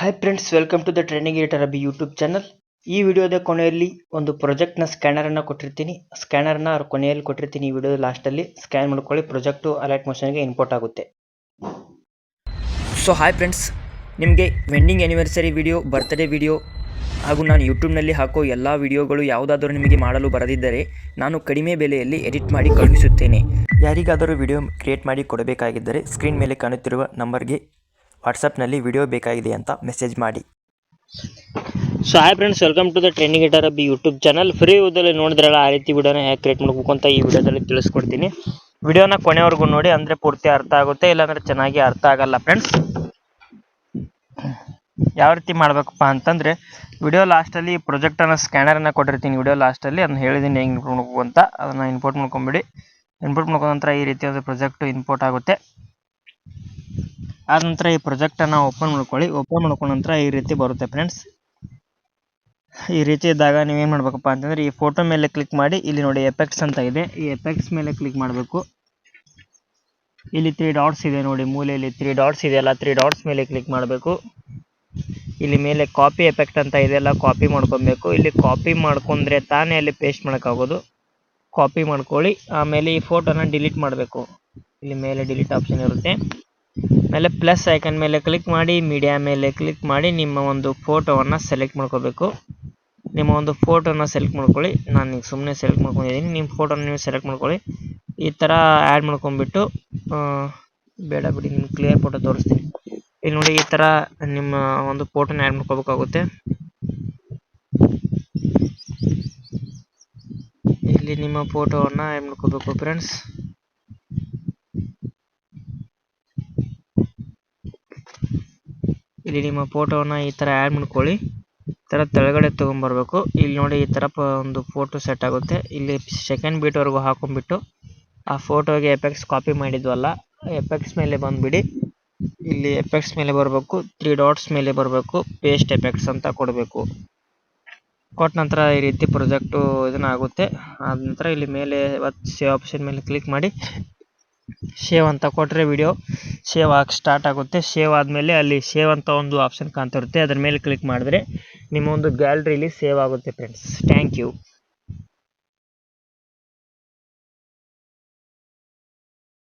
Hi friends, welcome to the trending editor Abhi YouTube channel. ಈ ವಿಡಿಯೋದ ಕೊನೆಯಲ್ಲಿ ಒಂದು ಪ್ರಾಜೆಕ್ಟ್ನ ಸ್ಕ್ಯಾನರನ್ನು ಕೊಟ್ಟಿರ್ತೀನಿ. ಸ್ಕ್ಯಾನರ್ನ ಕೊನೆಯಲ್ಲಿ ಕೊಟ್ಟಿರ್ತೀನಿ. ಈ ವಿಡಿಯೋದ ಲಾಸ್ಟಲ್ಲಿ ಸ್ಕ್ಯಾನ್ ಮಾಡ್ಕೊಳ್ಳಿ. ಪ್ರಾಜೆಕ್ಟು ಅಲರ್ಟ್ ಮೋಷನ್ಗೆ ಇಂಪೋರ್ಟ್ ಆಗುತ್ತೆ. ಸೊ ಹಾಯ್ ಫ್ರೆಂಡ್ಸ್, ನಿಮಗೆ wedding anniversary video, birthday video ಹಾಗೂ ನಾನು ಯೂಟ್ಯೂಬ್ನಲ್ಲಿ ಹಾಕೋ ಎಲ್ಲ ವಿಡಿಯೋಗಳು ಯಾವುದಾದರೂ ನಿಮಗೆ ಮಾಡಲು ಬರದಿದ್ದರೆ ನಾನು ಕಡಿಮೆ ಬೆಲೆಯಲ್ಲಿ ಎಡಿಟ್ ಮಾಡಿ ಕಳುಹಿಸುತ್ತೇನೆ. ಯಾರಿಗಾದರೂ ವಿಡಿಯೋ ಕ್ರಿಯೇಟ್ ಮಾಡಿ ಕೊಡಬೇಕಾಗಿದ್ದರೆ ಸ್ಕ್ರೀನ್ ಮೇಲೆ ಕಾಣುತ್ತಿರುವ ನಂಬರ್ಗೆ ವಾಟ್ಸಪ್ನಲ್ಲಿ ವಿಡಿಯೋ ಬೇಕಾಗಿದೆ ಅಂತ ಮೆಸೇಜ್ ಮಾಡಿ. So hi friends, welcome to the trending editor Abhi YouTube channel. Free ವಿಡಿಯೋದಲ್ಲಿ ನೋಡಿದ್ರಲ್ಲ, ಆ ರೀತಿ ವಿಡಿಯೋನ ಹೇಗೆ ಕ್ರಿಯೇಟ್ ಮಾಡಬೇಕು ಅಂತ ಈ ವಿಡಿಯೋದಲ್ಲಿ ತಿಳಿಸ್ಕೊಡ್ತೀನಿ. ವಿಡಿಯೋನ ಕೊನೆವರೆಗೂ ನೋಡಿ, ಅಂದರೆ ಪೂರ್ತಿ ಅರ್ಥ ಆಗುತ್ತೆ, ಇಲ್ಲಾಂದರೆ ಚೆನ್ನಾಗಿ ಅರ್ಥ ಆಗಲ್ಲ ಫ್ರೆಂಡ್ಸ್. ಯಾವ ರೀತಿ ಮಾಡಬೇಕಪ್ಪ ಅಂತಂದರೆ, ವಿಡಿಯೋ ಲಾಸ್ಟಲ್ಲಿ ಪ್ರಾಜೆಕ್ಟನ್ನು ಸ್ಕ್ಯಾನರನ್ನು ಕೊಟ್ಟಿರ್ತೀನಿ. ವಿಡಿಯೋ ಲಾಸ್ಟಲ್ಲಿ ಅದನ್ನು ಹೇಳಿದ್ದೀನಿ ಹೆಂಗೆ ಇಂಪೋರ್ಟ್ ಮಾಡಬೇಕು ಅಂತ. ಅದನ್ನು ಇಂಪೋರ್ಟ್ ಮಾಡ್ಕೊಂಬಿಡಿ. ಇಂಪೋರ್ಟ್ ಮಾಡ್ಕೊಂಡ ನಂತರ ಈ ರೀತಿ ಒಂದು ಪ್ರಾಜೆಕ್ಟ್ ಇಂಪೋರ್ಟ್ ಆಗುತ್ತೆ. ಆದ ನಂತರ ಈ ಪ್ರಾಜೆಕ್ಟನ್ನು ಓಪನ್ ಮಾಡ್ಕೊಳ್ಳಿ. ಓಪನ್ ಮಾಡ್ಕೊಂಡ ನಂತರ ಈ ರೀತಿ ಬರುತ್ತೆ ಫ್ರೆಂಡ್ಸ್. ಈ ರೀತಿ ಇದ್ದಾಗ ನೀವೇನು ಮಾಡಬೇಕಪ್ಪ ಅಂತಂದರೆ, ಈ ಫೋಟೋ ಮೇಲೆ ಕ್ಲಿಕ್ ಮಾಡಿ. ಇಲ್ಲಿ ನೋಡಿ ಎಫೆಕ್ಟ್ಸ್ ಅಂತ ಇದೆ, ಈ ಎಫೆಕ್ಟ್ಸ್ ಮೇಲೆ ಕ್ಲಿಕ್ ಮಾಡಬೇಕು. ಇಲ್ಲಿ 3 ಡಾಟ್ಸ್ ಇದೆ ನೋಡಿ, ಮೂಲೆಯಲ್ಲಿ 3 ಡಾಟ್ಸ್ ಇದೆಯಲ್ಲ, 3 ಡಾಟ್ಸ್ ಮೇಲೆ ಕ್ಲಿಕ್ ಮಾಡಬೇಕು. ಇಲ್ಲಿ ಮೇಲೆ ಕಾಪಿ ಎಫೆಕ್ಟ್ ಅಂತ ಇದೆಯಲ್ಲ, ಕಾಪಿ ಮಾಡ್ಕೊಬೇಕು. ಇಲ್ಲಿ ಕಾಪಿ ಮಾಡ್ಕೊಂಡ್ರೆ ತಾನೇ ಅಲ್ಲಿ ಪೇಸ್ಟ್ ಮಾಡೋಕ್ಕಾಗೋದು. ಕಾಪಿ ಮಾಡ್ಕೊಳ್ಳಿ. ಆಮೇಲೆ ಈ ಫೋಟೋನ ಡಿಲೀಟ್ ಮಾಡಬೇಕು. ಇಲ್ಲಿ ಮೇಲೆ ಡಿಲೀಟ್ ಆಪ್ಷನ್ ಇರುತ್ತೆ. ಮೇಲೆ ಪ್ಲಸ್ ಐಕನ್ ಮೇಲೆ ಕ್ಲಿಕ್ ಮಾಡಿ, ಮೀಡಿಯಾ ಮೇಲೆ ಕ್ಲಿಕ್ ಮಾಡಿ, ನಿಮ್ಮ ಒಂದು ಫೋಟೋವನ್ನು ಸೆಲೆಕ್ಟ್ ಮಾಡ್ಕೋಬೇಕು. ನಿಮ್ಮ ಒಂದು ಫೋಟೋನ ಸೆಲೆಕ್ಟ್ ಮಾಡ್ಕೊಳ್ಳಿ. ನಾನು ಈಗ ಸುಮ್ಮನೆ ಸೆಲೆಕ್ಟ್ ಮಾಡ್ಕೊಂಡಿದ್ದೀನಿ. ನಿಮ್ಮ ಫೋಟೋನ ನೀವು ಸೆಲೆಕ್ಟ್ ಮಾಡ್ಕೊಳ್ಳಿ. ಈ ಥರ ಆ್ಯಡ್ ಮಾಡ್ಕೊಂಡ್ಬಿಟ್ಟು, ಬೇಡ ಬಿಡಿ, ನಿಮ್ಗೆ ಕ್ಲಿಯರ್ ಫೋಟೋ ತೋರಿಸ್ತೀನಿ. ಇಲ್ಲಿ ನೋಡಿ, ಈ ಥರ ನಿಮ್ಮ ಒಂದು ಫೋಟೋನ ಆ್ಯಡ್ ಮಾಡ್ಕೋಬೇಕಾಗುತ್ತೆ. ಇಲ್ಲಿ ನಿಮ್ಮ ಫೋಟೋವನ್ನು ಆ್ಯಡ್ ಮಾಡ್ಕೋಬೇಕು ಫ್ರೆಂಡ್ಸ್. ಇಲ್ಲಿ ನಿಮ್ಮ ಫೋಟೋವನ್ನು ಈ ಥರ ಆ್ಯಡ್ ಮಾಡ್ಕೊಳ್ಳಿ. ಈ ಥರ ಕೆಳಗಡೆ ತೊಗೊಂಬರ್ಬೇಕು. ಇಲ್ಲಿ ನೋಡಿ, ಈ ಥರ ಒಂದು ಫೋಟೋ ಸೆಟ್ ಆಗುತ್ತೆ. ಇಲ್ಲಿ ಸೆಕೆಂಡ್ ಬೀಟ್ವರೆಗೂ ಹಾಕೊಂಡ್ಬಿಟ್ಟು ಆ ಫೋಟೋಗೆ ಎಫೆಕ್ಟ್ಸ್ ಕಾಪಿ ಮಾಡಿದ್ವಲ್ಲ, ಎಫೆಕ್ಟ್ಸ್ ಮೇಲೆ ಬಂದುಬಿಡಿ. ಇಲ್ಲಿ ಎಫೆಕ್ಟ್ಸ್ ಮೇಲೆ ಬರಬೇಕು, 3 ಡಾಟ್ಸ್ ಮೇಲೆ ಬರಬೇಕು, ಪೇಸ್ಟ್ ಎಫೆಕ್ಟ್ಸ್ ಅಂತ ಕೊಡಬೇಕು. ಕೊಟ್ಟ ನಂತರ ಈ ರೀತಿ ಪ್ರಾಜೆಕ್ಟು ಇದನ್ನ ಆಗುತ್ತೆ. ಆದ ನಂತರ ಇಲ್ಲಿ ಮೇಲೆ ಸೇವ್ ಆಪ್ಷನ್ ಮೇಲೆ ಕ್ಲಿಕ್ ಮಾಡಿ, ಸೇವ್ ಅಂತ ಕೊಟ್ಟರೆ ವಿಡಿಯೋ ಸೇವ್ ಆಗಿ ಸ್ಟಾರ್ಟ್ ಆಗುತ್ತೆ. ಸೇವ್ ಆದಮೇಲೆ ಅಲ್ಲಿ ಸೇವ್ ಅಂತ ಒಂದು ಆಪ್ಷನ್ ಕಾಣ್ತಿರುತ್ತೆ, ಅದರ ಮೇಲೆ ಕ್ಲಿಕ್ ಮಾಡಿದ್ರೆ ನಿಮ್ಮ ಒಂದು ಗ್ಯಾಲರಿಲಿ ಸೇವ್ ಆಗುತ್ತೆ ಫ್ರೆಂಡ್ಸ್. Thank you.